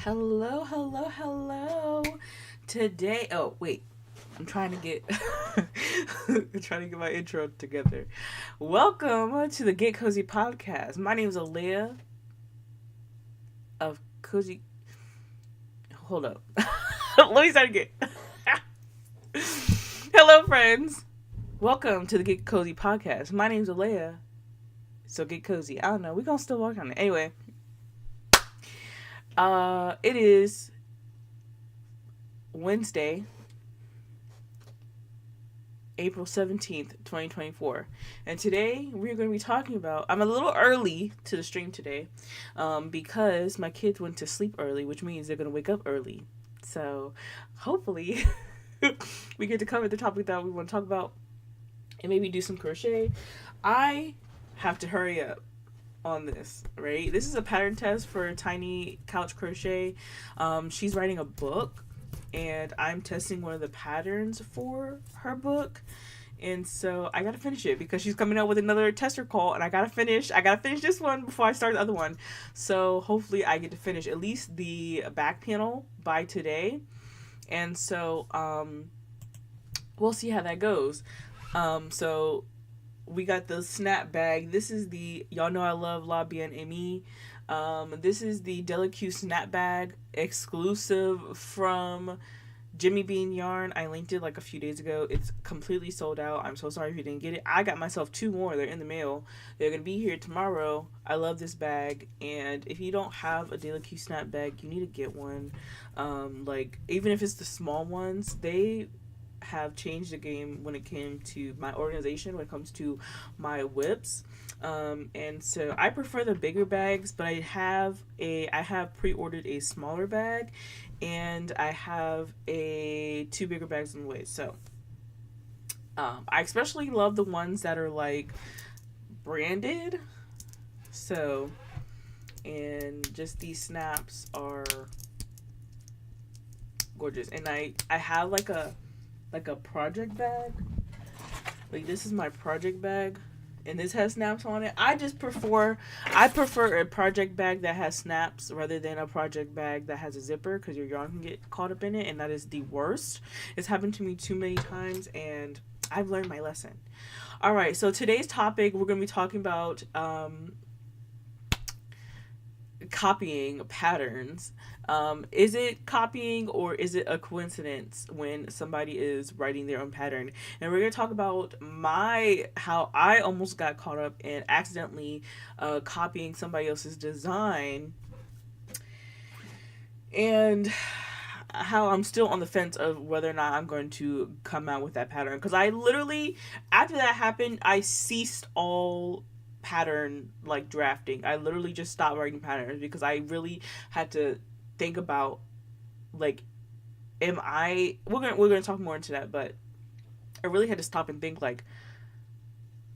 Hello, hello, hello. Today, oh wait, I'm trying to get, I'm trying to get my intro together. Welcome to the Get Cozy Podcast. My name is Aaliyah of Cozy. Hold up, let me start again. Hello, friends. Welcome to the Get Cozy Podcast. My name is Aaliyah. So get cozy. I don't know. We're gonna still work on it. Anyway, it is Wednesday, April 17th, 2024. And today we're going to be talking about, I'm a little early to the stream today because my kids went to sleep early, which means they're going to wake up early. So hopefully we get to cover the topic that we want to talk about and maybe do some crochet. I have to hurry up on this, right? This is a pattern test for Tiny Couch Crochet. She's writing a book and I'm testing one of the patterns for her book. And so I gotta finish it because she's coming out with another tester call and I gotta finish this one before I start the other one. So hopefully I get to finish at least the back panel by today. And so we'll see how that goes. So we got the snap bag. This is the, y'all know I love La Bien Aimée. This is the Delicue snap bag exclusive from Jimmy Bean Yarn. I linked it like a few days ago. It's completely sold out. I'm so sorry if you didn't get it. I got myself 2 more. They're in the mail. They're going to be here tomorrow. I love this bag. And if you don't have a Delicue snap bag, you need to get one. Like, even if it's the small ones, they have changed the game when it came to my organization, when it comes to my whips. And so I prefer the bigger bags, but I have pre-ordered a smaller bag and I have 2 bigger bags on the way. So I especially love the ones that are like branded. So, and just these snaps are gorgeous. And I have like a project bag. Like, this is my project bag and this has snaps on it. I prefer a project bag that has snaps rather than a project bag that has a zipper, because your yarn can get caught up in it, and that is the worst. It's happened to me too many times and I've learned my lesson. All right, so today's topic, we're going to be talking about copying patterns. Is it copying or is it a coincidence when somebody is writing their own pattern? And we're going to talk about how I almost got caught up in accidentally copying somebody else's design, and how I'm still on the fence of whether or not I'm going to come out with that pattern. Because I literally, after that happened, I ceased all pattern like drafting. I literally just stopped writing patterns because I really had to think about, like, we're gonna talk more into that, but I really had to stop and think, like,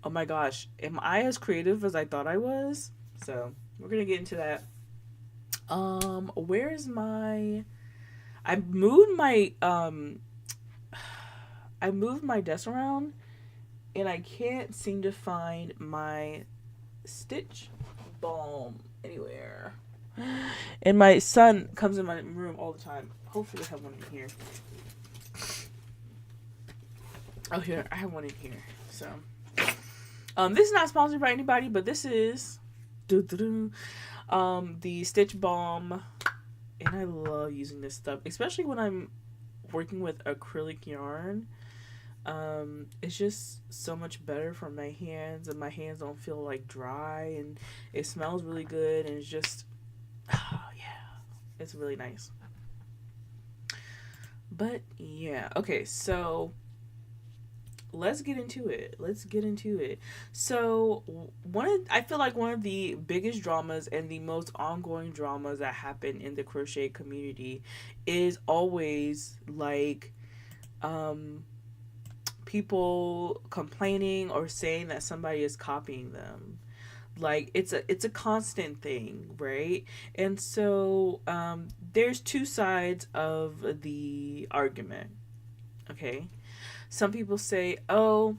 oh my gosh, am I as creative as I thought I was? So we're gonna get into that. Where's my I moved my desk around and I can't seem to find my stitch balm anywhere. And my son comes in my room all the time. Hopefully I have one in here. Oh, here, I have one in here. So, this is not sponsored by anybody, but this is the stitch balm. And I love using this stuff, especially when I'm working with acrylic yarn. It's just so much better for my hands, and my hands don't feel like dry, and it smells really good, and it's just, oh yeah, it's really nice. But yeah, okay, so let's get into it. So I feel like one of the biggest dramas and the most ongoing dramas that happen in the crochet community is always like people complaining or saying that somebody is copying them. Like, it's a constant thing, right? And so there's 2 sides of the argument. Okay, some people say, oh,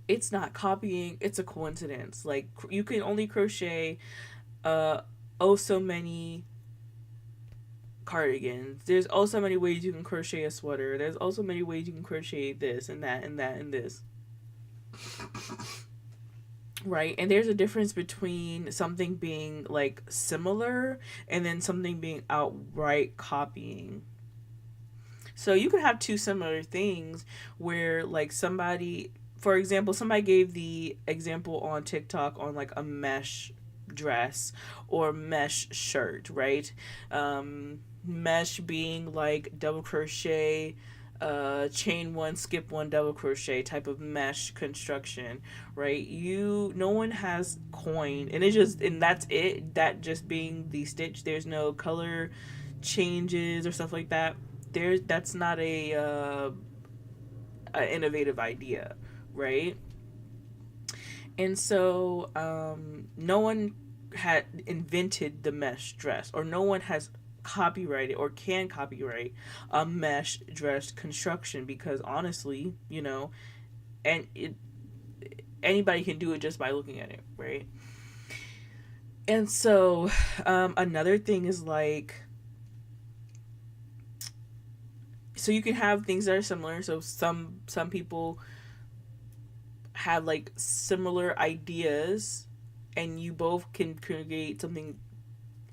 it's not copying, it's a coincidence. Like, you can only crochet so many cardigans. There's also many ways you can crochet a sweater. There's also many ways you can crochet this and that and that and this. Right? And there's a difference between something being like similar and then something being outright copying. So you could have two similar things where like somebody, for example, somebody gave the example on TikTok on like a mesh dress or mesh shirt, right? Mesh being like double crochet, chain one, skip one, double crochet type of mesh construction, right? No one has coin, and that's it. That just being the stitch. There's no color changes or stuff like that. That's not a innovative idea, right? And so no one had invented the mesh dress, or no one has copyrighted or can copyright a mesh dress construction, because honestly, and anybody can do it just by looking at it, right? And so another thing is like, so you can have things that are similar. So some people have like similar ideas, and you both can create something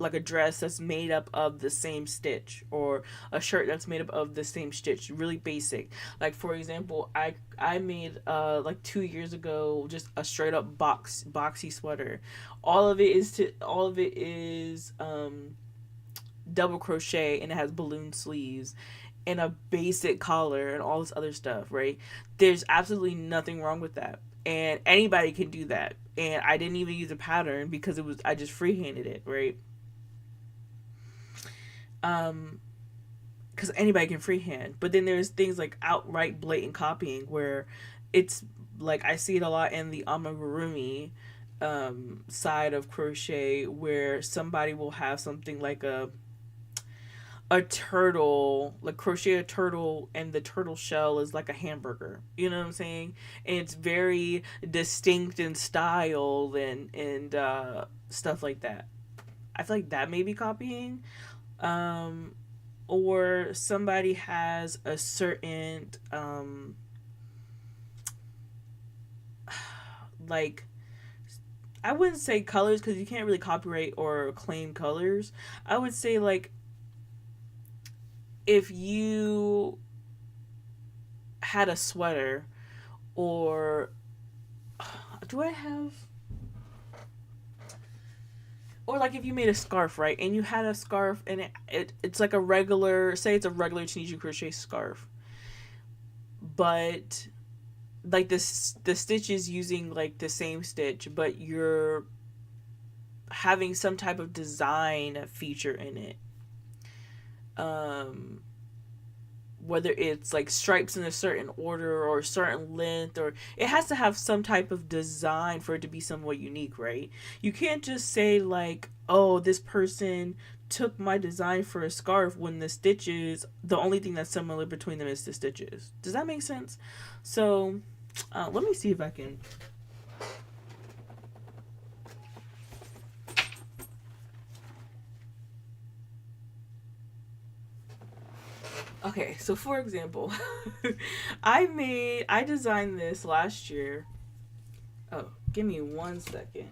like a dress that's made up of the same stitch, or a shirt that's made up of the same stitch, really basic. Like for example, I made like 2 years ago just a straight up boxy sweater. All of it is double crochet, and it has balloon sleeves and a basic collar and all this other stuff, right? There's absolutely nothing wrong with that, and anybody can do that. And I didn't even use a pattern because I just freehanded it, right? Because anybody can freehand. But then there's things like outright blatant copying, where it's like, I see it a lot in the amigurumi side of crochet, where somebody will have something like a turtle, like crochet a turtle, and the turtle shell is like a hamburger, you know what I'm saying? And it's very distinct in style and stuff like that. I feel like that may be copying. Or somebody has a certain like, I wouldn't say colors, because you can't really copyright or claim colors. I would say like, if you had a sweater, or do I have, or like if you made a scarf, right? And you had a scarf, and it's like a regular, say it's a regular Tunisian crochet scarf, but like the stitch is using like the same stitch, but you're having some type of design feature in it. Whether it's like stripes in a certain order or a certain length, or it has to have some type of design for it to be somewhat unique, right? You can't just say like, oh, this person took my design for a scarf, when the stitches, the only thing that's similar between them is the stitches. Does that make sense? So let me see if I can. Okay, so for example, I designed this last year. Oh, give me 1 second.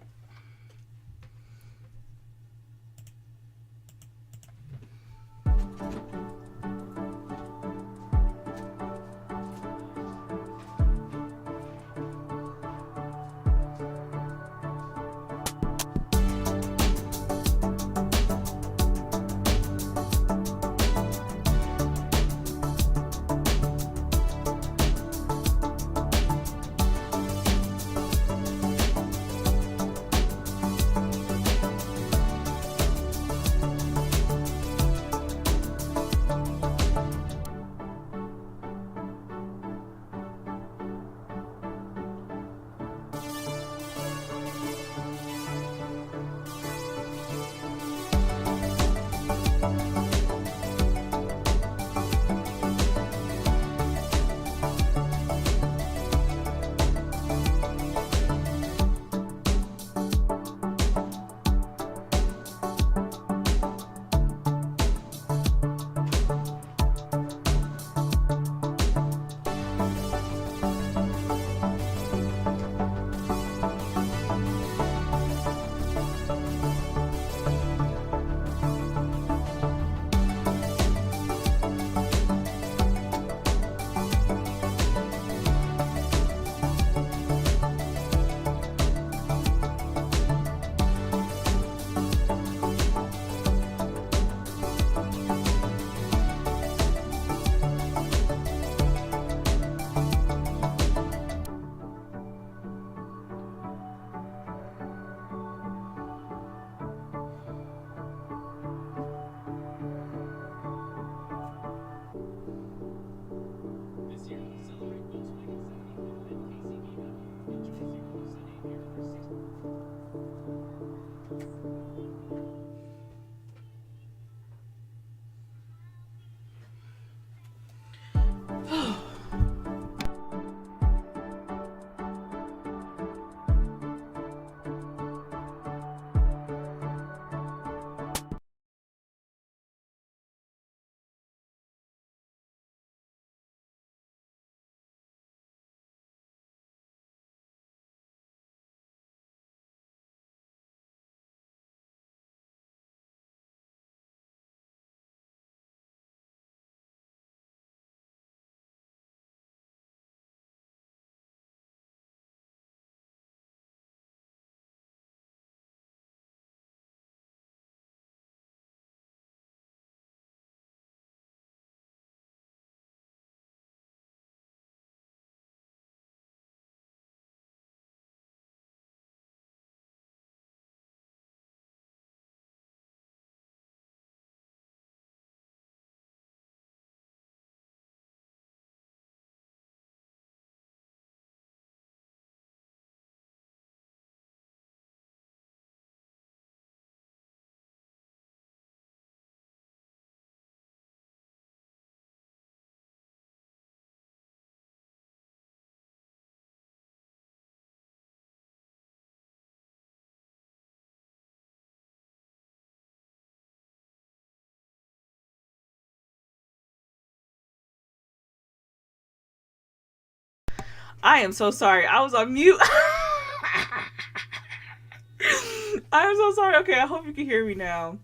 I am so sorry. I was on mute. I'm so sorry. Okay, I hope you can hear me now.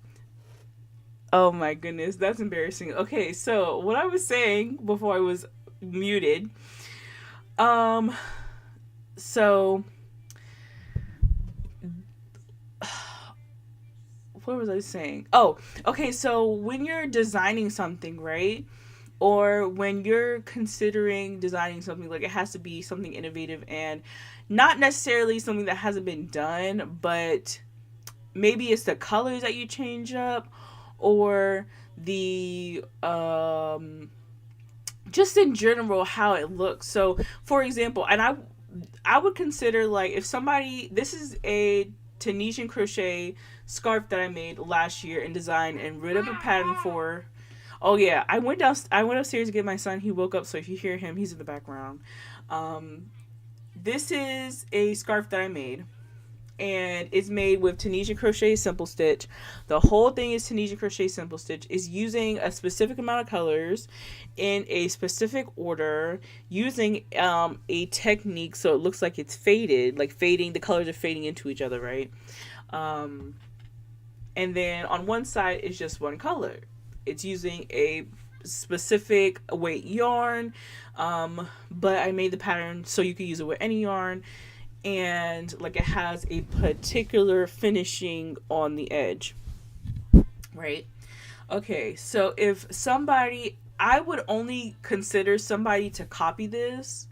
Oh my goodness, that's embarrassing. Okay, so what I was saying before I was muted, um, so what was I saying? Oh, okay, so when you're designing something, right? Or when you're considering designing something, like it has to be something innovative and not necessarily something that hasn't been done, but maybe it's the colors that you change up or the just in general how it looks. So for example, and I would consider, like, if somebody, this is a Tunisian crochet scarf that I made last year in design and wrote up a pattern for. Oh yeah, I went upstairs to get my son. He woke up, so if you hear him, he's in the background. um this is a scarf that I made, and it's made with Tunisian crochet simple stitch. The whole thing is Tunisian crochet simple stitch. Is using a specific amount of colors in a specific order, using a technique so it looks like it's faded, like fading, the colors are fading into each other, right? um and then on one side is just one color. It's using a specific weight yarn, but I made the pattern so you can use it with any yarn, and like it has a particular finishing on the edge, right? Okay, so if somebody, I would only consider somebody to copy this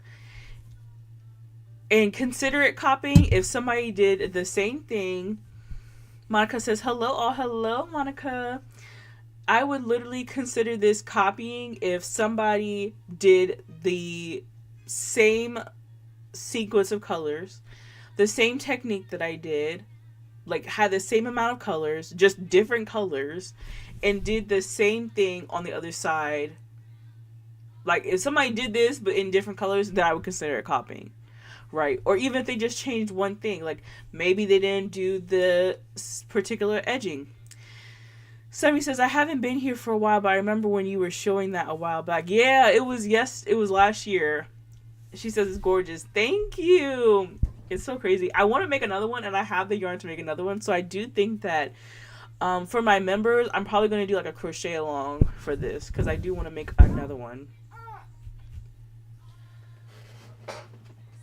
and consider it copying if somebody did the same thing. Monica says hello. Oh, hello, Monica. I would literally consider this copying if somebody did the same sequence of colors, the same technique that I did, like had the same amount of colors, just different colors, and did the same thing on the other side. Like if somebody did this but in different colors, then I would consider it copying, right? Or even if they just changed one thing, like maybe they didn't do the particular edging. Sammy says, I haven't been here for a while, but I remember when you were showing that a while back. Yeah, it was last year. She says it's gorgeous. Thank you. It's so crazy. I want to make another one, and I have the yarn to make another one. So I do think that for my members, I'm probably going to do like a crochet along for this, because I do want to make another one. What's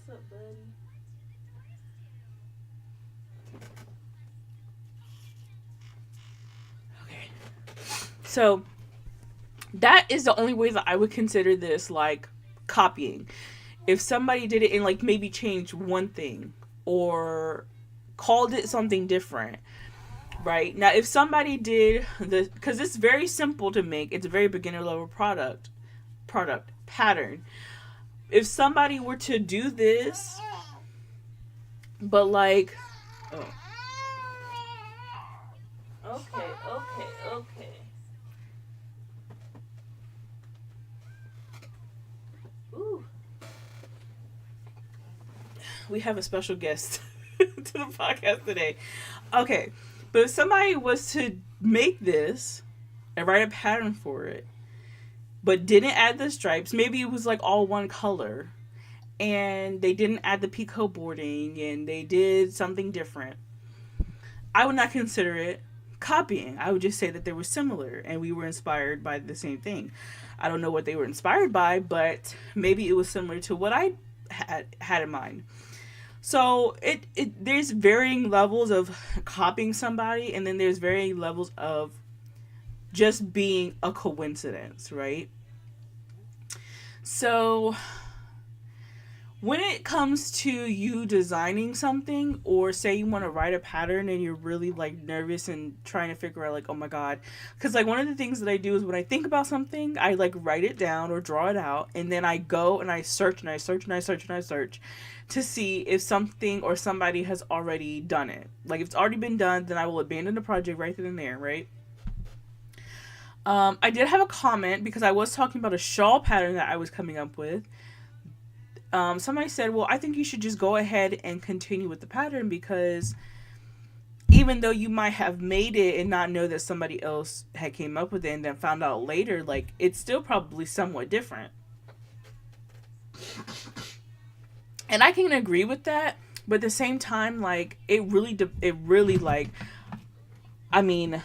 up, buddy? So that is the only way that I would consider this like copying. If somebody did it and like maybe changed one thing or called it something different, right? Now, if somebody did the, because it's very simple to make, it's a very beginner level product pattern. If somebody were to do this, but like, oh, okay. Ooh. We have a special guest to the podcast today. Okay, but if somebody was to make this and write a pattern for it, but didn't add the stripes, maybe it was like all one color, and they didn't add the picot boarding, and they did something different, I would not consider it copying. I would just say that they were similar and we were inspired by the same thing. I don't know what they were inspired by, but maybe it was similar to what I had in mind. So it there's varying levels of copying somebody, and then there's varying levels of just being a coincidence, right? So when it comes to you designing something, or say you want to write a pattern and you're really like nervous and trying to figure out like, oh my god, because like one of the things that I do is when I think about something, I like write it down or draw it out, and then I go and I search and I search and I search and I search to see if something or somebody has already done it. Like if it's already been done, then I will abandon the project right then and there, right? I did have a comment because I was talking about a shawl pattern that I was coming up with. Somebody said, well, I think you should just go ahead and continue with the pattern, because even though you might have made it and not know that somebody else had came up with it and then found out later, like it's still probably somewhat different. And I can agree with that, but at the same time, like, it really, like, I mean,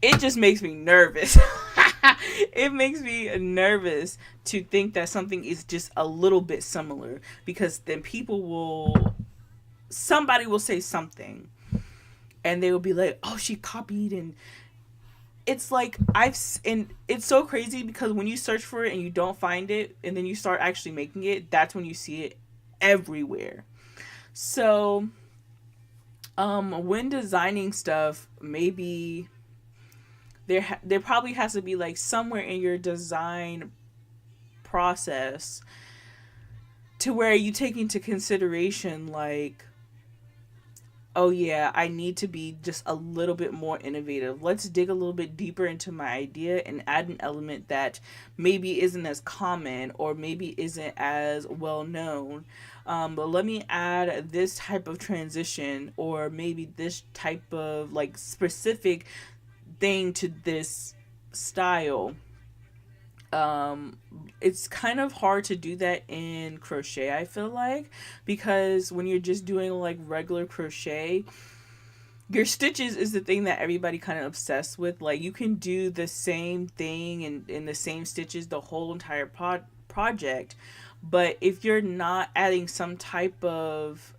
it just makes me nervous. It makes me nervous to think that something is just a little bit similar, because then somebody will say something and they will be like, oh, she copied. And it's like, and it's so crazy, because when you search for it and you don't find it and then you start actually making it, that's when you see it everywhere. So when designing stuff, maybe there probably has to be like somewhere in your design process to where you take into consideration, like, oh yeah, I need to be just a little bit more innovative. Let's dig a little bit deeper into my idea and add an element that maybe isn't as common or maybe isn't as well known. But let me add this type of transition, or maybe this type of like specific thing to this style. It's kind of hard to do that in crochet, I feel like, because when you're just doing like regular crochet, your stitches is the thing that everybody kind of obsessed with. Like, you can do the same thing and in the same stitches the whole entire project, but if you're not adding some type of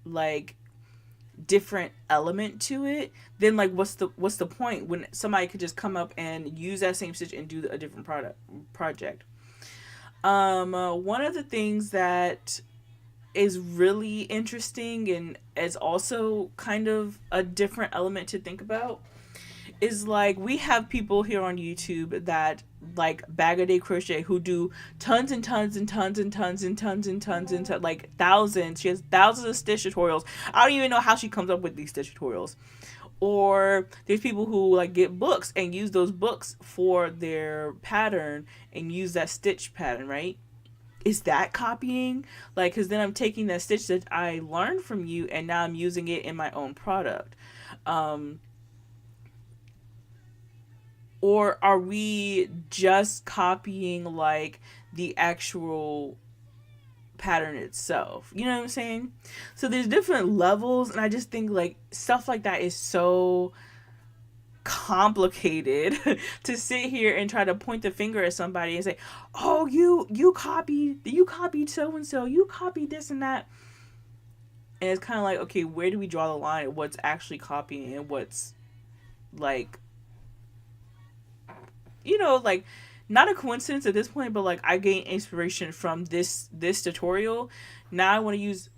like different element to it, then like what's the point when somebody could just come up and use that same stitch and do a different project. One of the things that is really interesting and is also kind of a different element to think about is, like, we have people here on YouTube that like Bag a Day Crochet, who do tons and tons and tons and tons and tons and tons and tons, like thousands. She has thousands of stitch tutorials. I don't even know how she comes up with these stitch tutorials. Or there's people who like get books and use those books for their pattern and use that stitch pattern, right? Is that copying? Like, because then I'm taking that stitch that I learned from you and now I'm using it in my own product. Or are we just copying like the actual pattern itself? You know what I'm saying? So there's different levels, and I just think like stuff like that is so complicated to sit here and try to point the finger at somebody and say, oh, you copied so and so, you copied this and that. And it's kind of like, okay, where do we draw the line at what's actually copying and what's like, you know, like, not a coincidence at this point, but like I gained inspiration from this tutorial. Now I want to use,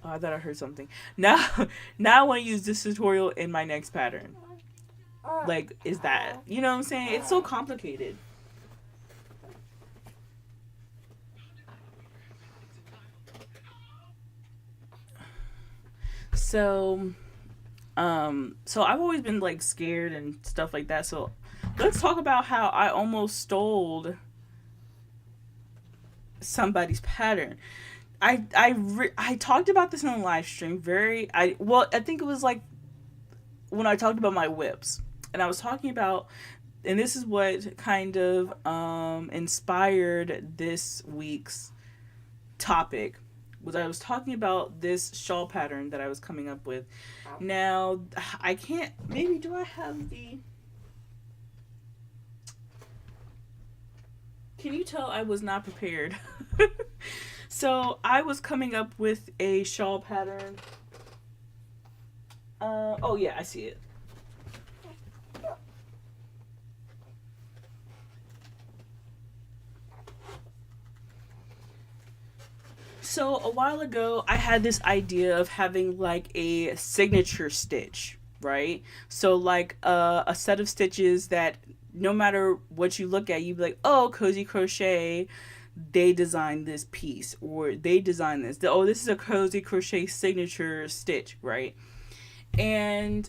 oh, I thought I heard something. Now I want to use this tutorial in my next pattern. Like, is that, you know what I'm saying? It's so complicated. So I've always been like scared and stuff like that. So let's talk about how I almost stole somebody's pattern. I talked about this in a live stream. I think it was like when I talked about my whips, and I was talking about, and this is what kind of inspired this week's topic, was I was talking about this shawl pattern that I was coming up with. Now, I can't, maybe do I have the, can you tell I was not prepared? So I was coming up with a shawl pattern. Oh yeah, I see it. So a while ago, I had this idea of having like a signature stitch, right? So like a set of stitches that no matter what you look at, you'd be like, oh, Cozi Crochet, they designed this piece, or they designed this. Oh, this is a Cozi Crochet signature stitch, right? And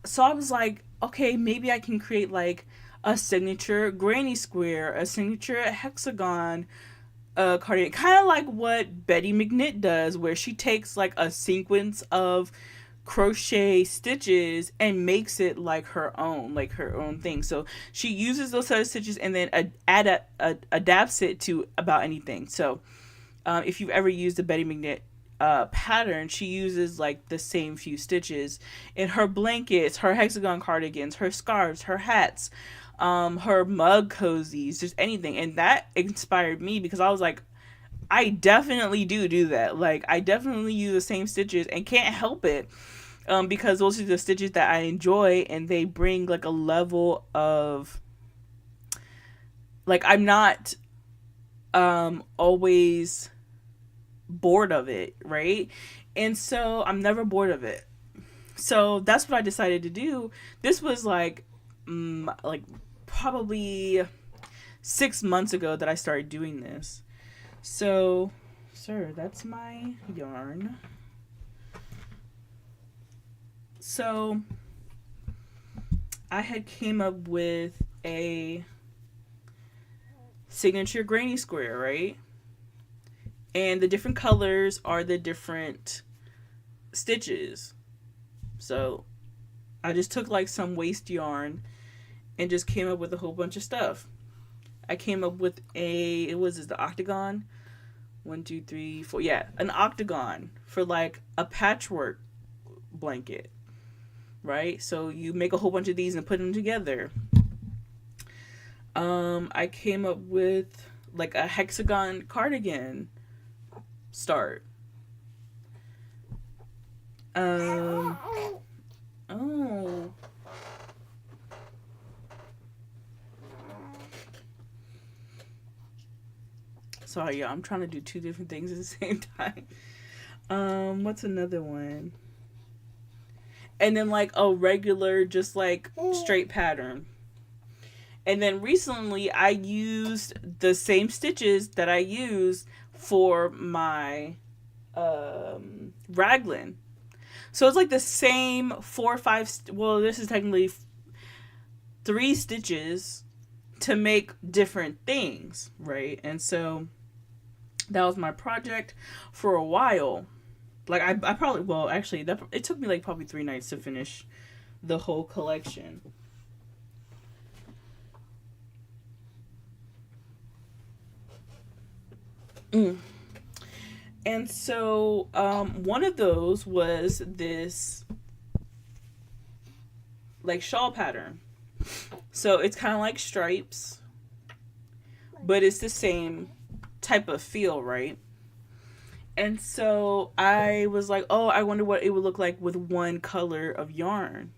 so I was like, okay, maybe I can create like a signature granny square, a signature hexagon cardigan, kind of like what Betty McKnitt does, where she takes like a sequence of crochet stitches and makes it like her own thing. So she uses those set of stitches and then adapts it to about anything. So if you've ever used the Betty McKnitt pattern, she uses like the same few stitches in her blankets, her hexagon cardigans, her scarves, her hats, her mug cozies, just anything. And that inspired me because I was like, I definitely do that. Like, I definitely use the same stitches and can't help it, because those are the stitches that I enjoy, and they bring like a level of, like, I'm not always bored of it, right? And so I'm never bored of it. So that's what I decided to do. This was like probably 6 months ago that I started doing this. So, sir, that's my yarn. So, I had came up with a signature granny square, right? And the different colors are the different stitches. So, I just took like some waste yarn and just came up with a whole bunch of stuff. I came up with the octagon? 1, 2, 3, 4. Yeah, an octagon for like a patchwork blanket, right? So you make a whole bunch of these and put them together. I came up with like a hexagon cardigan start. Oh. Sorry, y'all. I'm trying to do 2 different things at the same time. What's another one? And then like a regular, just like straight pattern. And then recently I used the same stitches that I used for my raglan. So it's like the same 4 or 5, well, this is technically 3 stitches to make different things, right? And so that was my project for a while. Like I probably, well, actually it took me like probably 3 nights to finish the whole collection. And so one of those was this like shawl pattern. So it's kind of like stripes, but it's the same type of feel, right? And so I was like, oh, I wonder what it would look like with one color of yarn.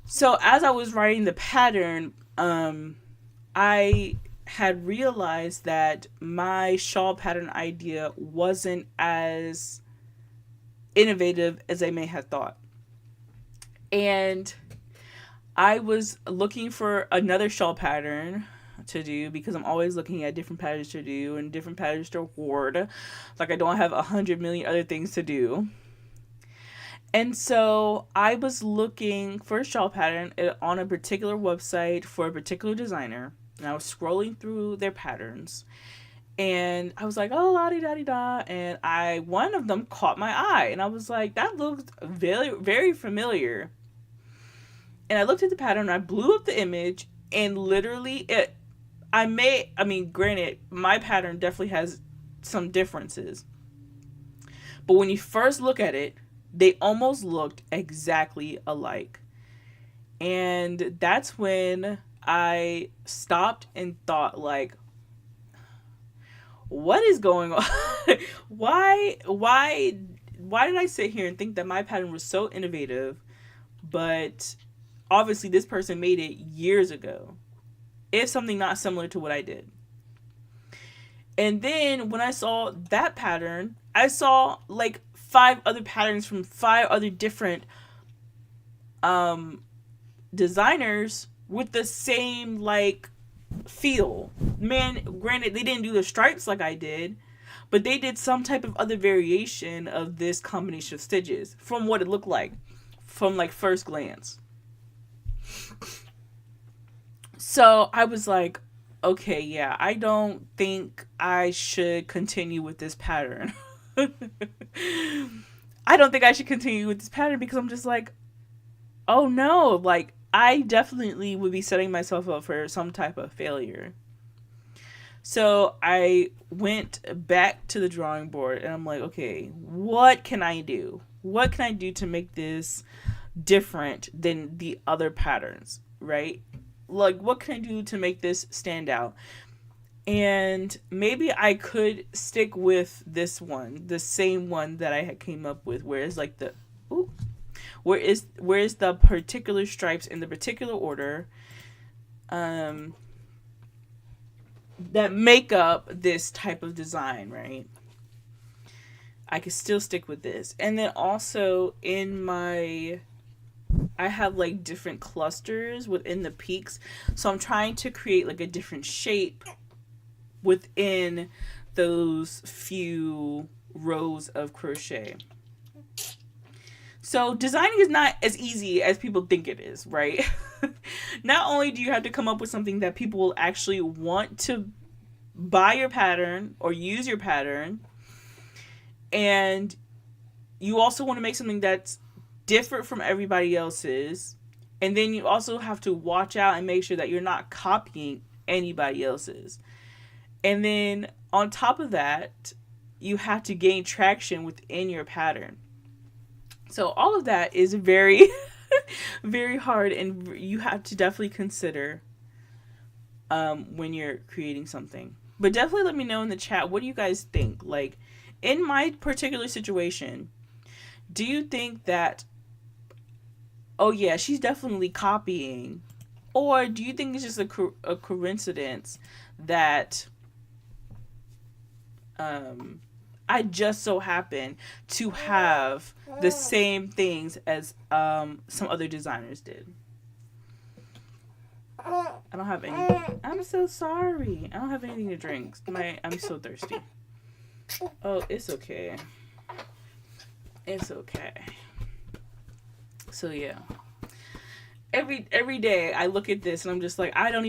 So as I was writing the pattern, I had realized that my shawl pattern idea wasn't as innovative as I may have thought. And I was looking for another shawl pattern to do because I'm always looking at different patterns to do and different patterns to hoard. Like I don't have 100 million other things to do. And so I was looking for a shawl pattern on a particular website for a particular designer. And I was scrolling through their patterns. And I was like, oh, la-di-da-di-da. And one of them caught my eye. And I was like, that looks very, very familiar. And I looked at the pattern and I blew up the image. And literally, granted, my pattern definitely has some differences. But when you first look at it, they almost looked exactly alike. And that's when I stopped and thought, like, what is going on? Why did I sit here and think that my pattern was so innovative, but obviously this person made it years ago, if something not similar to what I did? And then when I saw that pattern, I saw like 5 other patterns from 5 other different designers with the same like feel. Man, granted, they didn't do the stripes like I did, but they did some type of other variation of this combination of stitches from what it looked like from like first glance. So I was like, okay, yeah, I don't think I should continue with this pattern. I don't think I should continue with this pattern because I'm just like, oh no, like I definitely would be setting myself up for some type of failure. So I went back to the drawing board and I'm like, okay, what can I do? What can I do to make this different than the other patterns, right? Like, what can I do to make this stand out? And maybe I could stick with this one, the same one that I had came up with, where it's like where is the particular stripes in the particular order that make up this type of design, right? I could still stick with this. And then also I have like different clusters within the peaks. So I'm trying to create like a different shape within those few rows of crochet. So designing is not as easy as people think it is, right? Not only do you have to come up with something that people will actually want to buy your pattern or use your pattern, and you also want to make something that's different from everybody else's, and then you also have to watch out and make sure that you're not copying anybody else's. And then on top of that, you have to gain traction within your pattern. So all of that is very, very hard, and you have to definitely consider when you're creating something. But definitely let me know in the chat, what do you guys think? Like, in my particular situation, do you think that, oh yeah, she's definitely copying? Or do you think it's just a coincidence that I just so happen to have the same things as some other designers did? I don't have any. I'm so sorry. I don't have anything to drink. I'm so thirsty. Oh, it's okay. It's okay. So yeah. Every day I look at this and I'm just like, I haven't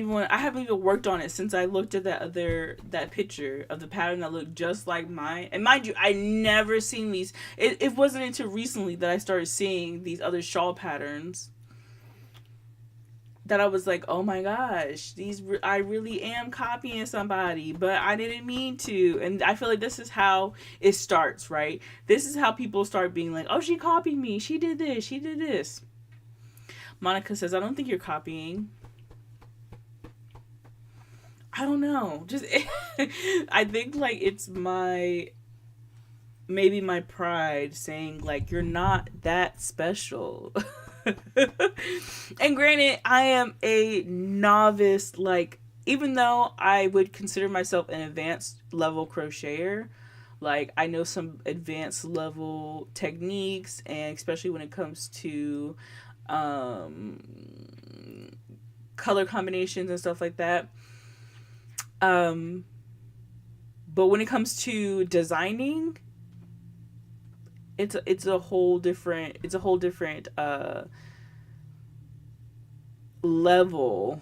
even worked on it since I looked at that picture of the pattern that looked just like mine. And mind you, I never seen these. It wasn't until recently that I started seeing these other shawl patterns that I was like, oh my gosh, I really am copying somebody, but I didn't mean to. And I feel like this is how it starts, right? This is how people start being like, oh, she copied me. She did this. She did this. Monica says, I don't think you're copying. I don't know. Just, I think like it's maybe my pride saying like, you're not that special. And granted, I am a novice, like, even though I would consider myself an advanced level crocheter, like, I know some advanced level techniques, and especially when it comes to color combinations and stuff like that. But when it comes to designing, it's a whole different level,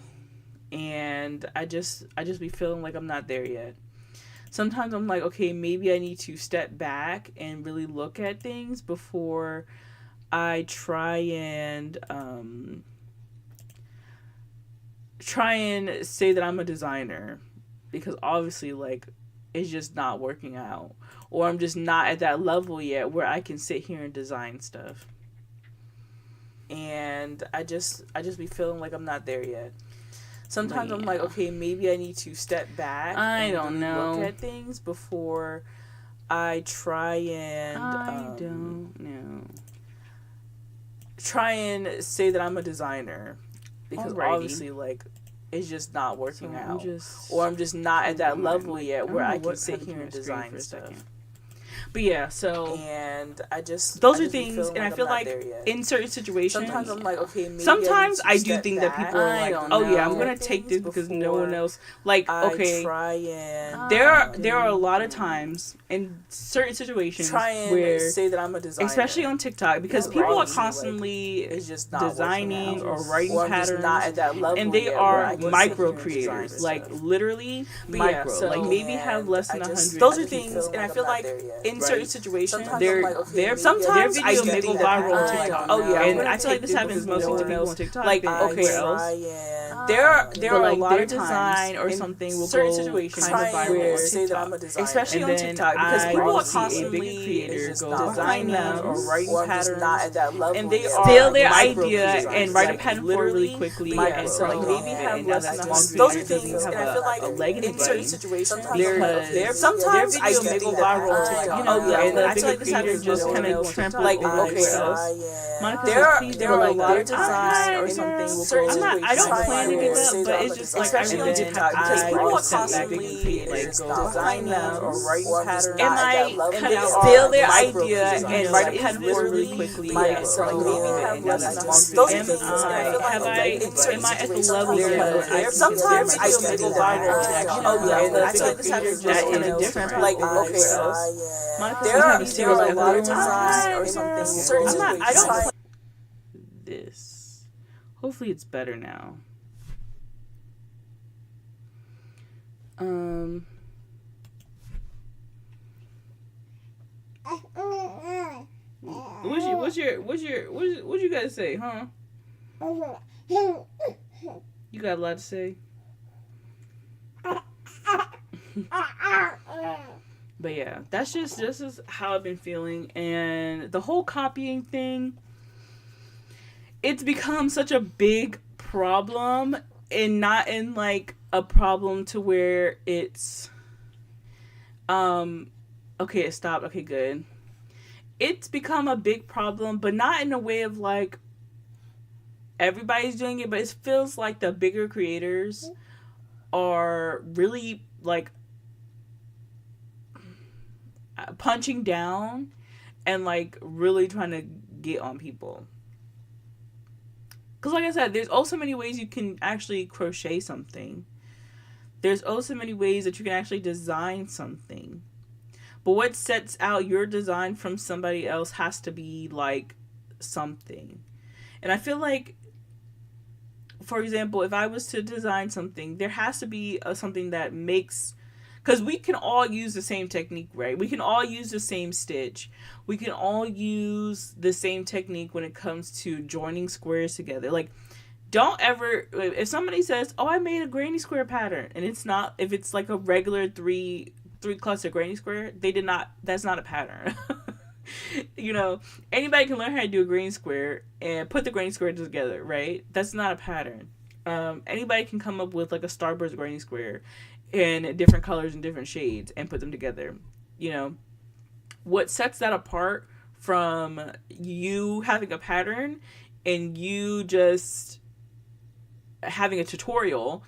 and I just be feeling like I'm not there yet. Sometimes I'm like, okay, maybe I need to step back and really look at things before I try and say that I'm a designer, because obviously like it's just not working out, or I'm just not at that level yet where I can sit here and design stuff. And I just be feeling like I'm not there yet. Sometimes I'm like, okay, maybe I need to step back and really look at things before I try and say that I'm a designer, because obviously like it's just not working out, or I'm just not at that level yet where I can sit here and design stuff. But yeah, so those are things, and I feel like in certain situations, sometimes I'm like, okay, maybe sometimes I do think that people are like, oh yeah, I'm gonna take this because no one else, like, okay, there are a lot of times in certain situations where say that I'm a designer, especially on TikTok, because people are constantly designing or writing patterns, and they are micro creators, like literally micro, like maybe have less than 100. Those are things, and I feel like in certain situations, Sometimes their video may go viral on TikTok. Oh yeah, and I feel like this happens mostly to people on TikTok. Like, okay, there are a lot of design or something will certain go situations kind of viral on say that TikTok, I'm a designer, especially on TikTok, because I people will are see a constantly bigger creator go designing or writing or patterns, not at that level and they yet. steal their Micro idea creators, and write a like, pattern for it really quickly, and so like maybe have less than 100 those are views, things, have and I feel like a leg in the in certain game. situations, Sometimes their video may go viral on TikTok, and I feel like this happens just kind of trample like, over okay, everybody else. Monica there says, are please there don't are a like lot that. of design or something will go. I don't plan to give up, but it's just like I especially really on did TikTok, because I people are step back and constantly create like design them or writing patterns. and they steal their idea and write a pattern for it really quickly, and so like maybe have less than 100. Am I at the level where sometimes I still go viral to actually I feel like this happens just in a different like okay, there are a lot of design or something. I don't plan this. Hopefully it's better now. What you guys say, huh? You got a lot to say. But yeah, that's just is how I've been feeling, and the whole copying thing, it's become such a big problem, and not in like a problem to where it's okay, it stopped. Okay, good. It's become a big problem, but not in a way of like everybody's doing it, but it feels like the bigger creators are really like punching down and like really trying to get on people. Because like I said, there's also many ways you can actually crochet something. There's also many ways that you can actually design something. But what sets out your design from somebody else has to be like something. And I feel like, for example, if I was to design something, there has to be something that makes, because we can all use the same technique, right? We can all use the same stitch. We can all use the same technique when it comes to joining squares together. Like, don't ever, if somebody says, oh, I made a granny square pattern, and it's not, if it's like a regular three cluster granny square, that's not a pattern. You know, anybody can learn how to do a granny square and put the granny square together, right? That's not a pattern. Anybody can come up with like a starburst granny square in different colors and different shades and put them together. You know, what sets that apart from you having a pattern and you just having a tutorial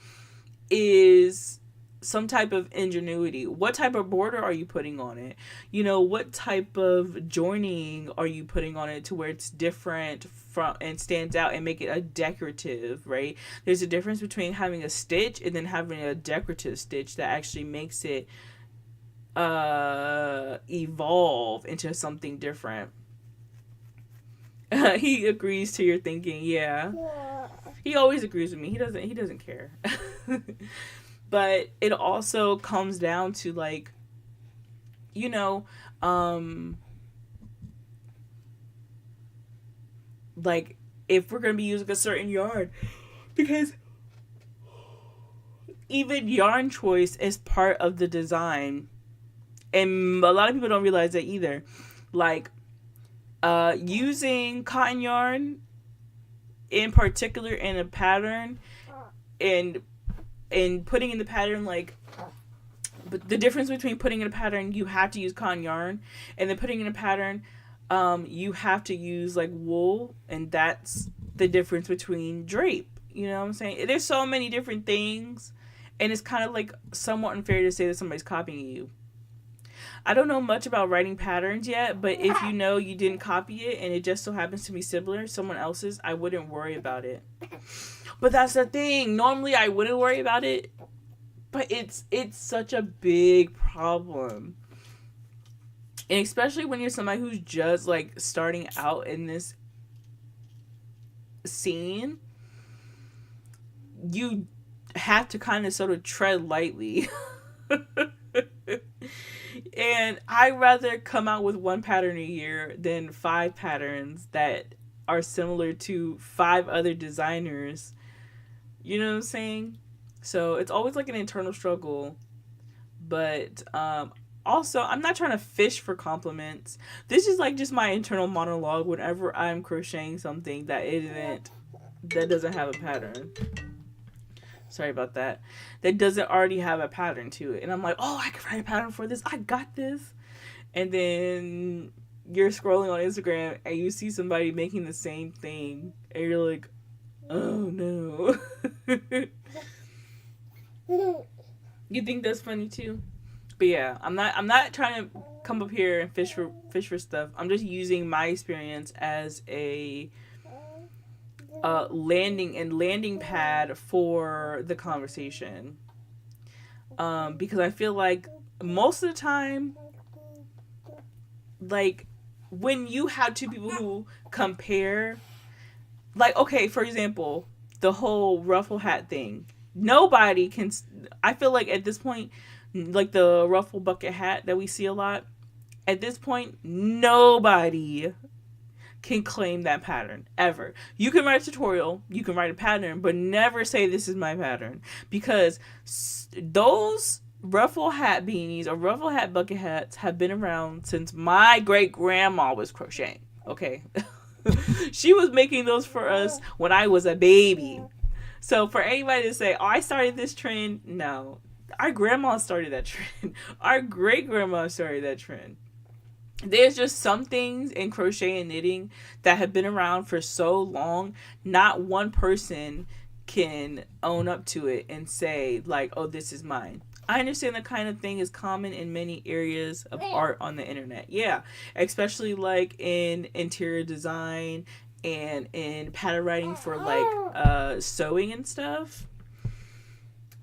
is some type of ingenuity. What type of border are you putting on it? You know, what type of joining are you putting on it to where it's different from and stands out and make it a decorative, right? There's a difference between having a stitch and then having a decorative stitch that actually makes it evolve into something different. He agrees to your thinking. Yeah. He always agrees with me. He doesn't care. But it also comes down to like, you know, like if we're going to be using a certain yarn, because even yarn choice is part of the design. And a lot of people don't realize that either. Like, using cotton yarn in particular in a pattern and putting in the pattern, like, but the difference between putting in a pattern, you have to use cotton yarn, and then putting in a pattern, you have to use like wool, and that's the difference between drape. You know what I'm saying? There's so many different things, and it's kind of like somewhat unfair to say that somebody's copying you. I don't know much about writing patterns yet, but if you know you didn't copy it and it just so happens to be similar to someone else's, I wouldn't worry about it. But that's the thing. Normally I wouldn't worry about it, but it's such a big problem. And especially when you're somebody who's just like starting out in this scene, you have to kind of sort of tread lightly. And I'd rather come out with one pattern a year than 5 patterns that are similar to 5 other designers. You know what I'm saying? So it's always like an internal struggle. But also, I'm not trying to fish for compliments. This is like just my internal monologue whenever I'm crocheting something that doesn't have a pattern. Sorry about that. That doesn't already have a pattern to it. And I'm like, oh, I can write a pattern for this. I got this. And then you're scrolling on Instagram and you see somebody making the same thing. And you're like, oh no. You think that's funny too? But yeah, I'm not trying to come up here and fish for stuff. I'm just using my experience as a landing pad for the conversation, because I feel like most of the time, like when you have 2 people who compare, like, okay, for example, the whole ruffle hat thing, nobody can, I feel like at this point, like the ruffle bucket hat that we see a lot, at this point nobody can claim that pattern ever. You can write a tutorial, you can write a pattern, but never say this is my pattern, because those ruffle hat beanies or ruffle hat bucket hats have been around since my great grandma was crocheting. Okay. She was making those for us when I was a baby. So for anybody to say, oh, I started this trend, no. Our grandma started that trend. Our great grandma started that trend. There's just some things in crochet and knitting that have been around for so long, not one person can own up to it and say, like, oh, this is mine. I understand that kind of thing is common in many areas of art on the internet. Yeah, especially like in interior design and in pattern writing for like sewing and stuff.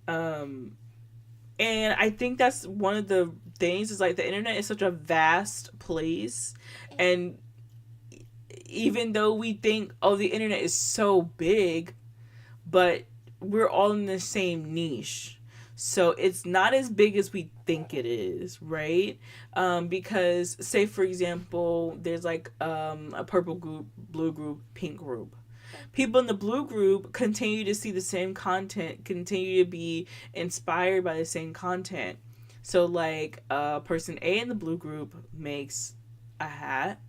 And I think that's one of the things is like the internet is such a vast place, and even though we think, oh, the internet is so big, but we're all in the same niche. So it's not as big as we think it is, right? Because say for example, there's like a purple group, blue group, pink group. People in the blue group continue to see the same content, continue to be inspired by the same content. So like person A in the blue group makes a hat.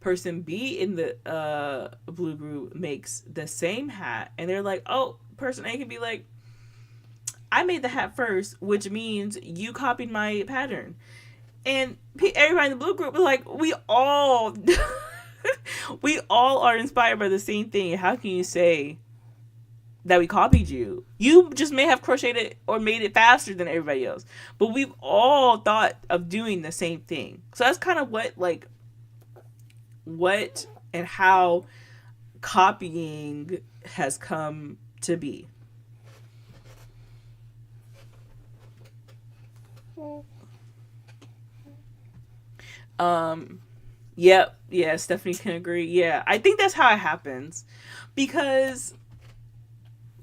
Person B in the blue group makes the same hat. And they're like, oh, person A can be like, I made the hat first, which means you copied my pattern. And everybody in the blue group was like, we all we all are inspired by the same thing. How can you say that we copied you? You just may have crocheted it or made it faster than everybody else, but we've all thought of doing the same thing. So that's kind of what and how copying has come to be. Yep. Yeah, Stephanie can agree. Yeah, I think that's how it happens. Because,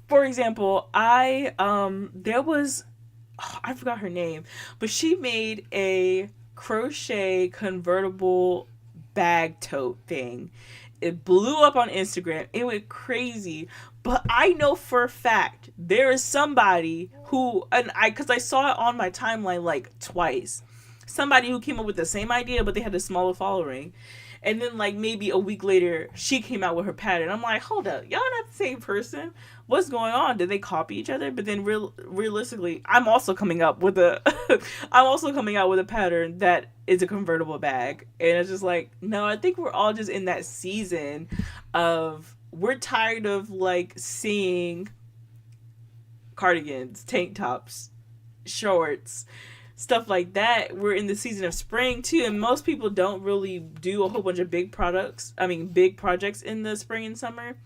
for example, I forgot her name, but she made a crochet convertible bag tote thing. It blew up on Instagram. It went crazy. But I know for a fact there is somebody who, because I saw it on my timeline like twice. Somebody who came up with the same idea, but they had a smaller following. And then like maybe a week later, she came out with her pattern. I'm like, hold up, y'all not the same person. What's going on? Did they copy each other? But then realistically, I'm also coming out with a pattern that is a convertible bag. And it's just like, no, I think we're all just in that season of, we're tired of like seeing cardigans, tank tops, shorts, stuff like that. We're in the season of spring too, and most people don't really do a whole bunch of big projects in the spring and summer.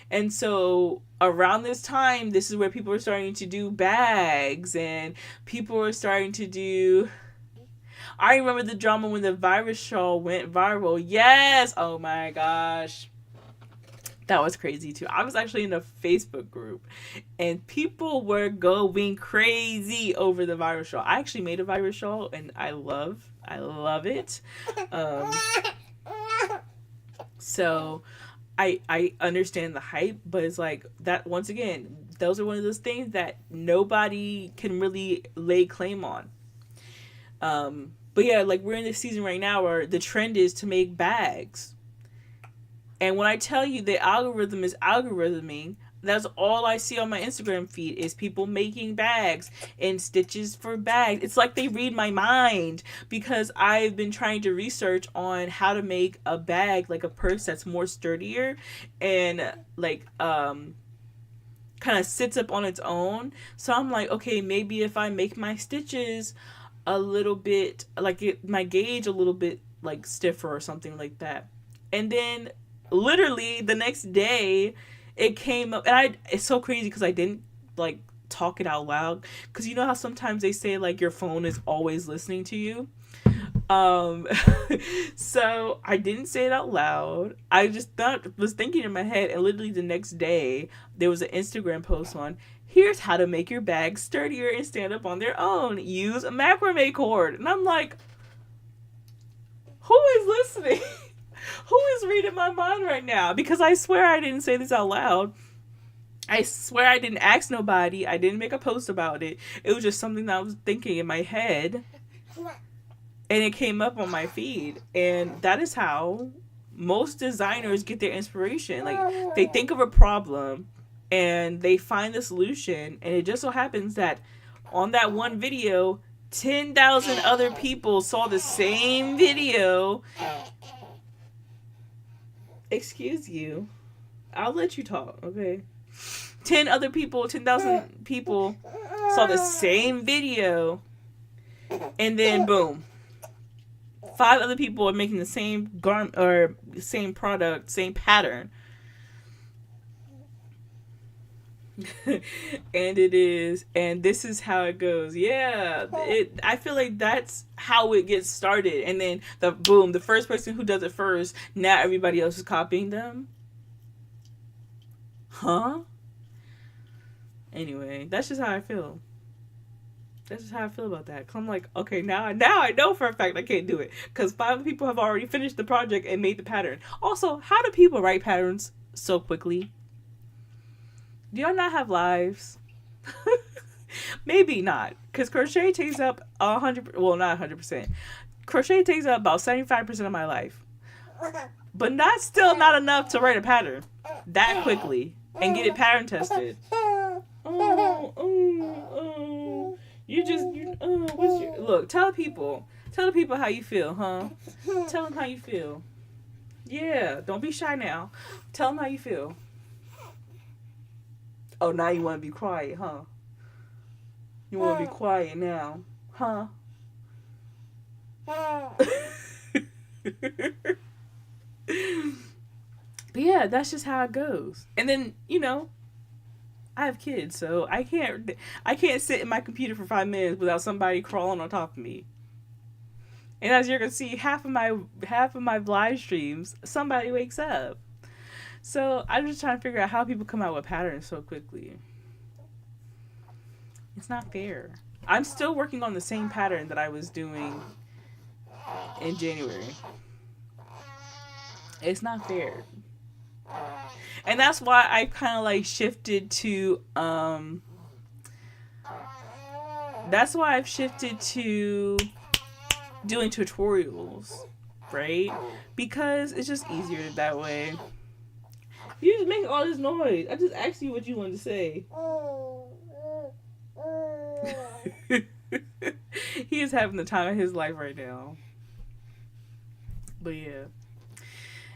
And so around this time, this is where people are starting to do bags, and people are starting to do, I remember the drama when the virus shawl went viral. Yes, oh my gosh, That was crazy too. I was actually in a Facebook group and people were going crazy over the virus shawl. I actually made a virus shawl and I love it. Um, so I understand the hype, but it's like that once again, those are one of those things that nobody can really lay claim on. But yeah, like we're in this season right now where the trend is to make bags. And when I tell you the algorithm is algorithming, that's all I see on my Instagram feed is people making bags and stitches for bags. It's like they read my mind because I've been trying to research on how to make a bag, like a purse that's more sturdier and like kind of sits up on its own. So I'm like, okay, maybe if I make my stitches a little bit like my gauge a little bit like stiffer or something like that. And then literally the next day it came up and it's so crazy because I didn't like talk it out loud because you know how sometimes they say like your phone is always listening to you. So I didn't say it out loud. I just was thinking in my head, and literally the next day there was an Instagram post on here's how to make your bags sturdier and stand up on their own. Use a macrame cord. And I'm like, who is listening? Who is reading my mind right now? Because I swear I didn't say this out loud. I swear I didn't ask nobody. I didn't make a post about it. It was just something that I was thinking in my head. And it came up on my feed. And that is how most designers get their inspiration. Like, they think of a problem and they find the solution. And it just so happens that on that one video, 10,000 other people saw the same video. Excuse you. I'll let you talk, okay? 10,000 people saw the same video. And then boom. 5 other people are making the same garment or same product, same pattern. And this is how it goes. Yeah, I feel like that's how it gets started. And then the first person who does it first, now everybody else is copying them. Huh? Anyway, that's just how I feel. That's just how I feel about that. Cause I'm like, okay, now I know for a fact I can't do it. Cause 5 people have already finished the project and made the pattern. Also, how do people write patterns so quickly? Do y'all not have lives? Maybe not. Cause crochet takes up 100. Well, not 100%. Crochet takes up about 75% of my life. But that's still not enough to write a pattern that quickly and get it pattern tested. Look, tell the people how you feel, huh? Tell them how you feel. Yeah, don't be shy now. Tell them how you feel. Oh, now you want to be quiet, huh? You want to be quiet now, huh? But yeah, that's just how it goes. And then, I have kids, so I can't sit in my computer for 5 minutes without somebody crawling on top of me. And as you're gonna see, half of my live streams, somebody wakes up. So I'm just trying to figure out how people come out with patterns so quickly. It's not fair. I'm still working on the same pattern that I was doing in January. It's not fair. And that's why I kind of like shifted to doing tutorials, right? Because it's just easier that way. You just make all this noise. I just asked you what you wanted to say. He is having the time of his life right now. But yeah.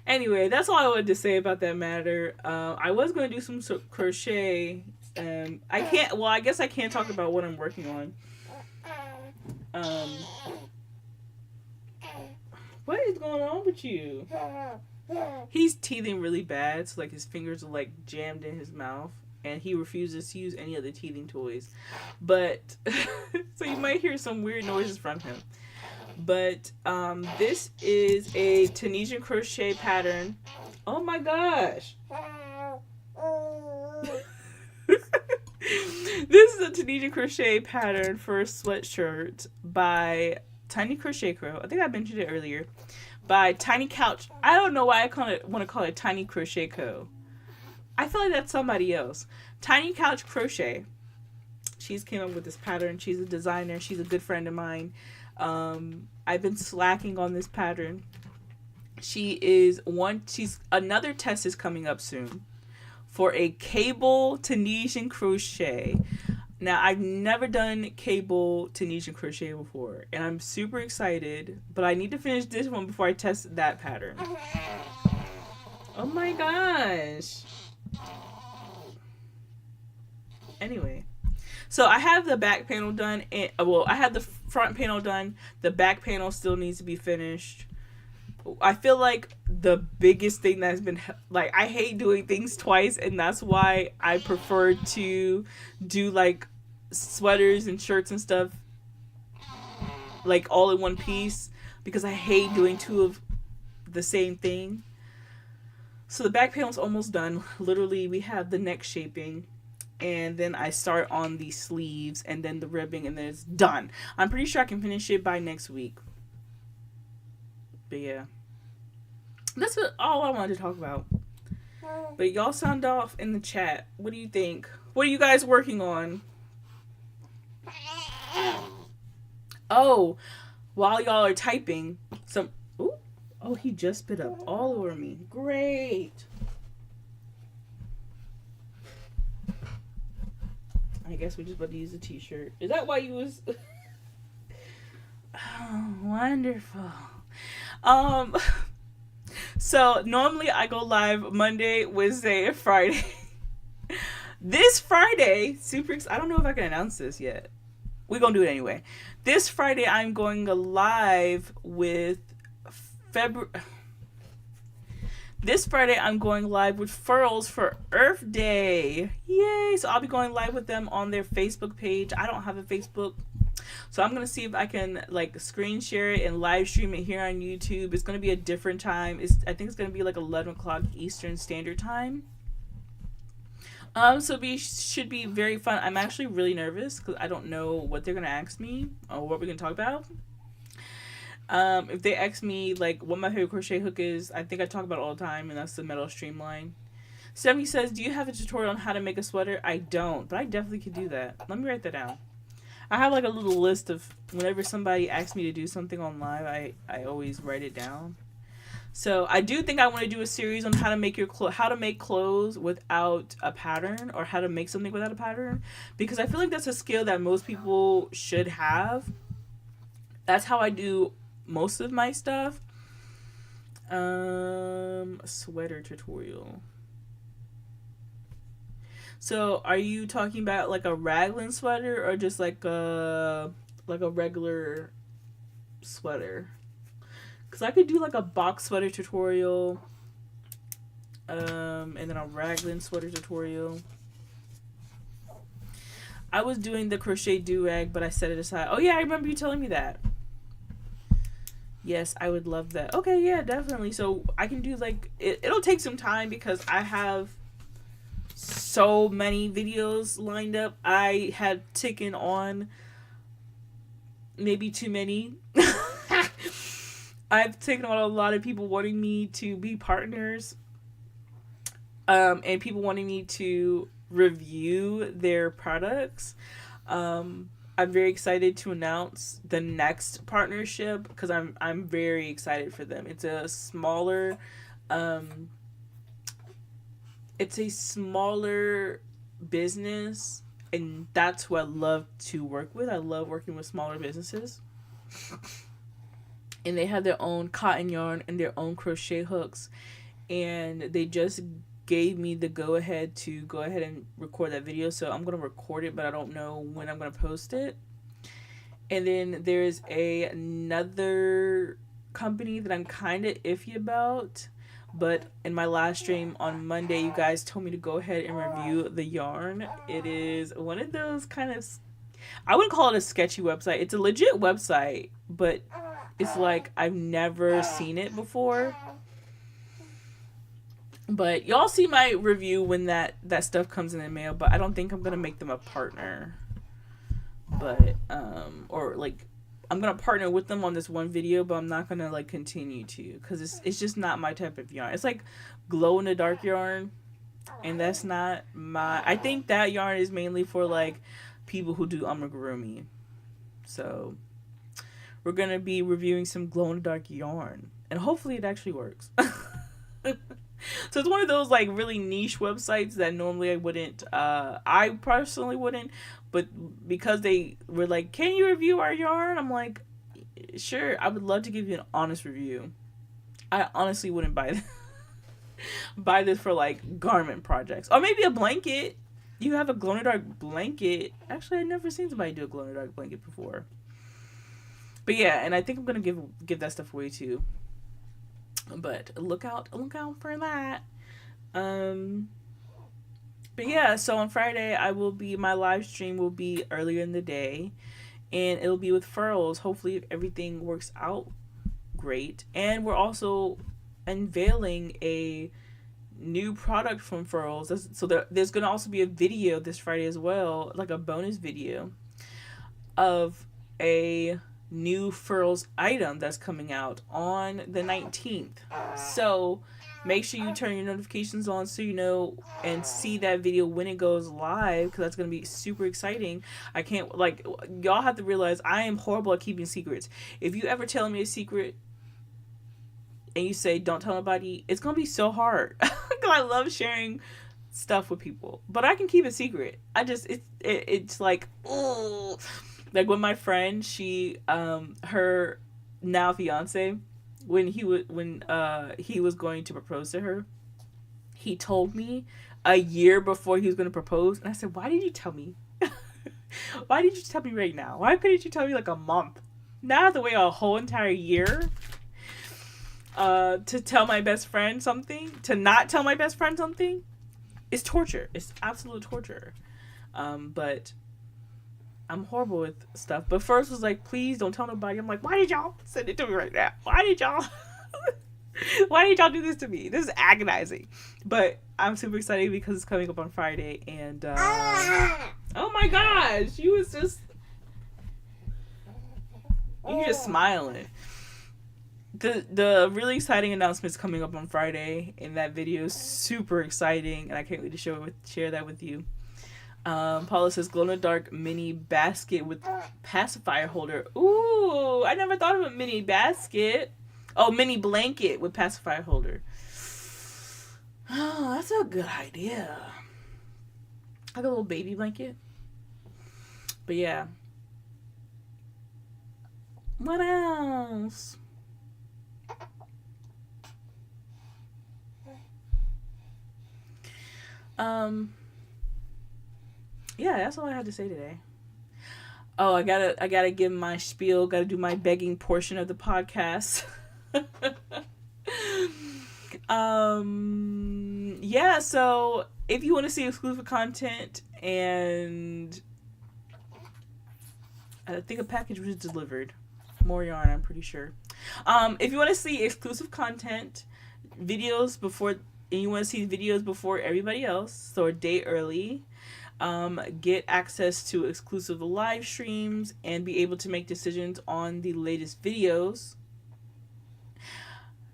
Anyway, that's all I wanted to say about that matter. I was going to do some crochet. I guess I can't talk about what I'm working on. What is going on with you? He's teething really bad, so like his fingers are like jammed in his mouth, and he refuses to use any other teething toys. But so you might hear some weird noises from him. But this is a Tunisian crochet pattern. Oh my gosh. This is a Tunisian crochet pattern for a sweatshirt by Tiny Crochet Crow. I think I mentioned it earlier. By Tiny Couch. I don't know why I want to call it Tiny Crochet Co. I feel like that's somebody else. Tiny Couch Crochet. She's came up with this pattern. She's a designer. She's a good friend of mine. I've been slacking on this pattern. Another test is coming up soon for a cable Tunisian crochet. Now, I've never done cable Tunisian crochet before, and I'm super excited, but I need to finish this one before I test that pattern. Oh my gosh. Anyway, so I have the back panel done, and I have the front panel done. The back panel still needs to be finished. I feel like the biggest thing that's been, like, I hate doing things twice, and that's why I prefer to do, like, sweaters and shirts and stuff, like, all in one piece, because I hate doing two of the same thing. So the back panel's almost done. Literally, we have the neck shaping, and then I start on the sleeves, and then the ribbing, and then it's done. I'm pretty sure I can finish it by next week. But yeah, that's all I wanted to talk about. But y'all sound off in the chat. What do you think? What are you guys working on? Oh, while y'all are typing, oh, he just spit up all over me. Great. I guess we're just about to use a t-shirt. Is that why you was... Oh, wonderful. So normally I go live Monday, Wednesday, and Friday. This Friday, I don't know if I can announce this yet. We're gonna do it anyway. This Friday I'm going live with This Friday I'm going live with Furls for Earth Day. Yay! So I'll be going live with them on their Facebook page. I don't have a Facebook. So I'm going to see if I can, like, screen share it and live stream it here on YouTube. It's going to be a different time. I think it's going to be like 11 o'clock Eastern Standard Time. So it should be very fun. I'm actually really nervous because I don't know what they're going to ask me or what we're going to talk about. If they ask me, like, what my favorite crochet hook is, I think I talk about it all the time, and that's the metal streamline. Stephanie says, do you have a tutorial on how to make a sweater? I don't, but I definitely could do that. Let me write that down. I have, like, a little list of whenever somebody asks me to do something on live, I always write it down. So I do think I want to do a series on how to make how to make clothes without a pattern, or how to make something without a pattern, because I feel like that's a skill that most people should have. That's how I do most of my stuff. Sweater tutorial. So, are you talking about like a raglan sweater or just like a regular sweater? Because I could do like a box sweater tutorial, and then a raglan sweater tutorial. I was doing the crochet do-rag, but I set it aside. Oh yeah, I remember you telling me that. Yes, I would love that. Okay, yeah, definitely. So I can do like it'll take some time because I have so many videos lined up. I had taken on maybe too many. I've taken on a lot of people wanting me to be partners, and people wanting me to review their products. I'm very excited to announce the next partnership because I'm very excited for them. It's a smaller business, and that's who I love to work with. I love working with smaller businesses. And they have their own cotton yarn and their own crochet hooks, and they just gave me the go ahead and record that video. So I'm gonna record it, but I don't know when I'm gonna post it. And then there's another company that I'm kind of iffy about, but in my last stream on Monday, you guys told me to go ahead and review the yarn. It is one of those kind of, I wouldn't call it a sketchy website. It's a legit website, but it's like I've never seen it before. But y'all see my review when that stuff comes in the mail, but I don't think I'm going to make them a partner. But, or like, I'm going to partner with them on this one video, but I'm not going to like continue to, because it's just not my type of yarn. It's like glow in the dark yarn, and that's not my, I think that yarn is mainly for like people who do amigurumi. So we're going to be reviewing some glow in the dark yarn, and hopefully it actually works. So it's one of those like really niche websites that normally I wouldn't, I personally wouldn't, but because they were like, can you review our yarn? I'm like, sure, I would love to give you an honest review. I honestly wouldn't buy this for like garment projects, or maybe a blanket. You have a glow in the dark blanket. Actually, I've never seen somebody do a glow in the dark blanket before. But yeah, and I think I'm gonna give that stuff away too. But look out for that. But yeah, so on Friday my live stream will be earlier in the day, and it'll be with furls. Hopefully everything works out great. And we're also unveiling a new product from furls. So there's gonna also be a video this Friday as well, like a bonus video of a new furls item that's coming out on the 19th. So make sure you turn your notifications on so you know and see that video when it goes live, because that's going to be super exciting. I can't, like, y'all have to realize I am horrible at keeping secrets. If you ever tell me a secret and you say don't tell nobody, it's going to be so hard. Because I love sharing stuff with people, but I can keep it secret. It's like, oh, like when my friend, she her now fiance, when he was going to propose to her, he told me a year before he was going to propose, and I said, why did you tell me? Why did you tell me right now? Why couldn't you tell me like a month? Now I have to wait a whole entire year to tell my best friend something, to not tell my best friend something. It's torture. It's absolute torture. But I'm horrible with stuff. But first was like, please don't tell nobody. I'm like, why did y'all send it to me right now? Why did y'all do this to me? This is agonizing. But I'm super excited because it's coming up on Friday. And, oh my gosh, you just smiling. The really exciting announcement is coming up on Friday, and that video is super exciting, and I can't wait to share that with you. Paula says glow in the dark mini basket with pacifier holder. Ooh, I never thought of a mini basket. Oh, mini blanket with pacifier holder. Oh, that's a good idea. Like a little baby blanket. But yeah. What else? Yeah, that's all I had to say today. Oh, I gotta give my spiel, gotta do my begging portion of the podcast. Yeah, so if you want to see exclusive content, and I think a package was delivered. More yarn, I'm pretty sure. If you want to see exclusive content, videos before, and you want to see videos before everybody else, so a day early, get access to exclusive live streams and be able to make decisions on the latest videos,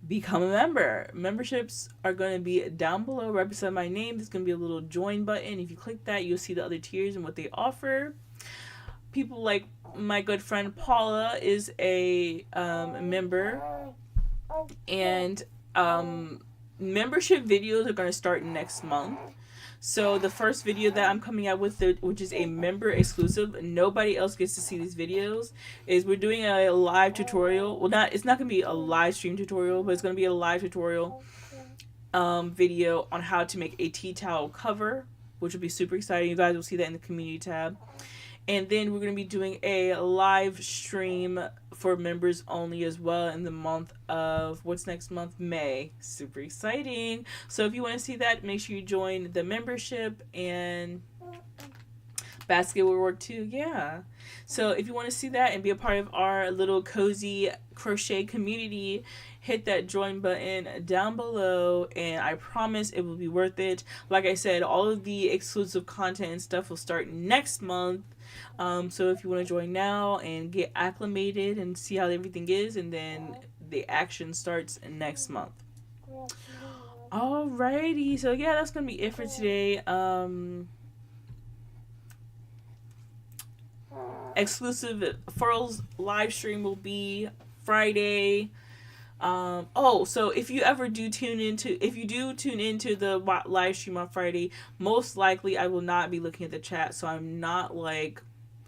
become a member. Memberships are going to be down below right beside my name. There's going to be a little join button. If you click that, you'll see the other tiers and what they offer. People like my good friend Paula is a member, and membership videos are going to start next month. So the first video that I'm coming out with, which is a member exclusive, nobody else gets to see these videos, is we're doing a live tutorial. Well, it's not going to be a live stream tutorial, but it's going to be a live tutorial video on how to make a tea towel cover, which will be super exciting. You guys will see that in the community tab. And then we're going to be doing a live stream for members only as well in the month of, what's next month? May. Super exciting. So if you want to see that, make sure you join the membership. And Basketball work too, yeah. So if you want to see that and be a part of our little cozy crochet community, hit that join button down below, and I promise it will be worth it. Like I said, all of the exclusive content and stuff will start next month. So if you want to join now and get acclimated and see how everything is, and then the action starts next month. Alrighty, so yeah, that's gonna be it for today. Exclusive Furls live stream will be Friday. So if you do tune into the live stream on Friday, most likely I will not be looking at the chat, so I'm not like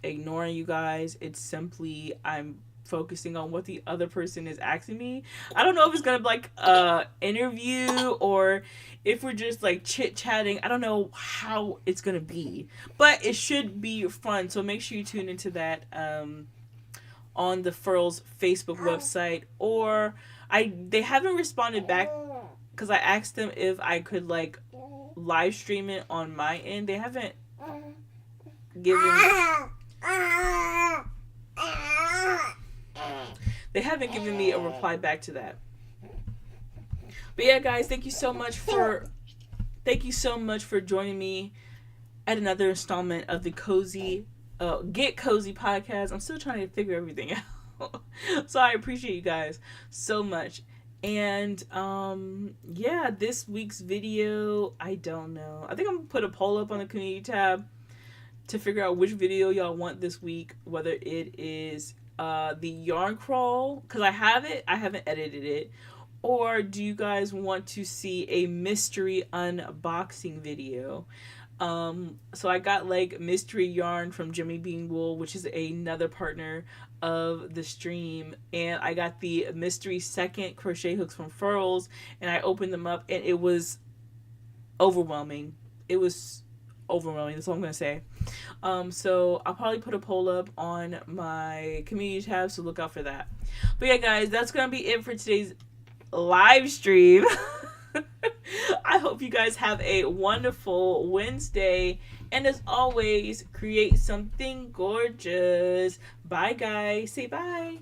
ignoring you guys. It's simply I'm focusing on what the other person is asking me. I don't know if it's gonna be like interview or if we're just like chit-chatting. I don't know how it's gonna be, but it should be fun, so make sure you tune into that on the Furls Facebook website. Or they haven't responded back because I asked them if I could like live stream it on my end. They haven't given me a reply back to that. But yeah, guys, thank you so much for joining me at another installment of the Get Cozy Podcast. I'm still trying to figure everything out. So I appreciate you guys so much. And this week's video, I don't know. I think I'm gonna put a poll up on the community tab to figure out which video y'all want this week, whether it is the yarn crawl, because I haven't edited it, or do you guys want to see a mystery unboxing video? So I got like mystery yarn from Jimmy Bean Wool, which is another partner of the stream, and I got the mystery second crochet hooks from Furls, and I opened them up and it was overwhelming. That's all I'm gonna say. So I'll probably put a poll up on my community tab, so look out for that. But yeah, guys, that's gonna be it for today's live stream. I hope you guys have a wonderful Wednesday, and as always, create something gorgeous. Bye, guys. Say bye.